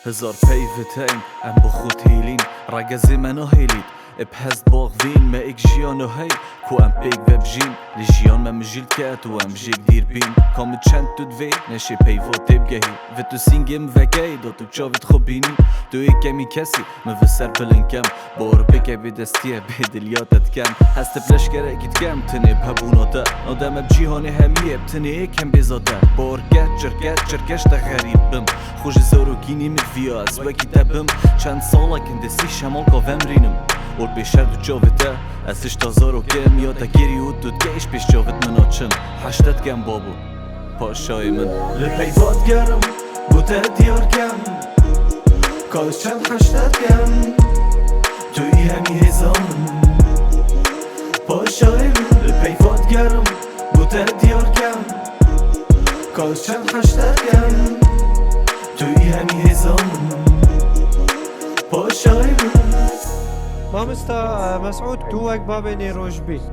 هزار پیوتین ام بخود هیلین رگزی منو هیلید بحث باغ وین ما اک جیانو هی کو ام پیک وب جین لی جیان ما مجیل کات و ام جیک دیر بین کام چند تو دوی نشی پیو تیب گهی و تو سینگم وگی دو تو چاوت خوب بینی تو ای کمی کسی ما سر بلنکم بور بکه بی دستیه بی دلیاتت کم هست بلش گره گید کم تنه ببوناته آدم بجیهانه همیه بتنه ایکم بیزاده بور گچر گشت غریبم خوش زورو گینی مدویا از وکی تبم چند ساله کنده سی شمال که ومرینم اور بیشتر دو جاوته ازش تازارو کم یاده گیری و دود گیش پیش جاوت من آچم حشتت گم بابو پاشای من لپیوات گرم بوته دیار کم کاش چند حشتت گم توی همی هزام پاشای من لپیوات گرم بوته دیار کم کاش چند حشتت گم توی همی هزام پاشای من مامستا مسعود توك بابي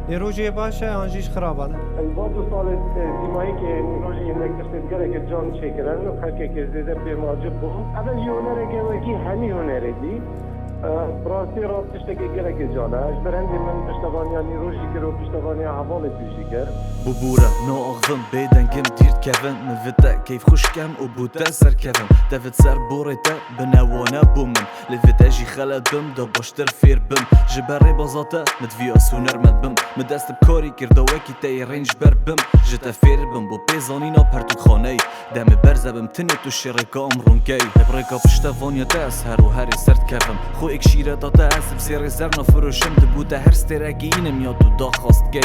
نيروجي باشا انجيش خرابانه البادو صالت زیمایی که نيروجي انك تستدقره که جان شکرن و خلقه که زیده به معجب بهم اول یونره که وکی همی هنره دی براستی را پشتکی گره که جانه اجبر هندی من پشتوانیا نيروجي کرو پشتوانیا حوال توشی کرد ببورة ناغضن بيدنگم ديرت كفن مفتا كيف خوشكم و بوتا سر كفن دفت سر بوريتا بنوانا بومن لفت اجي خلد بم دا باشتر فير بم جبري بازاتا مدفيا سونر مد بم مدست بكاري كردواكي تاي رينج بر بم جتا فير بم بو بيزانينا پرتوت خاني دم برزه بم تنه تو شركا امرون كي ابريكا پشتوانيا تاس هر و هري سرد كفم خو اك شيره داتا اسب سيري زرنا فروشم دبوتا هر سترگينم يا تو دا خواست گي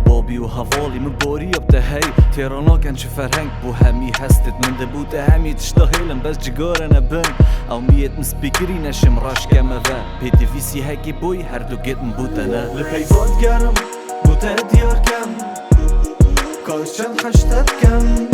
بابي و حوالي من بوري بتهي تيرانا كان شي فرهنگ بو همي هستت من دبوتا همي تشتهيلم بس جگارنا بن او ميت مسبيكري نشم راش كما فا بيتي في سي هكي بوي هر دو گت مبوتنا لپيوات گرم بوتا ديار كم كاش چند حشتت كم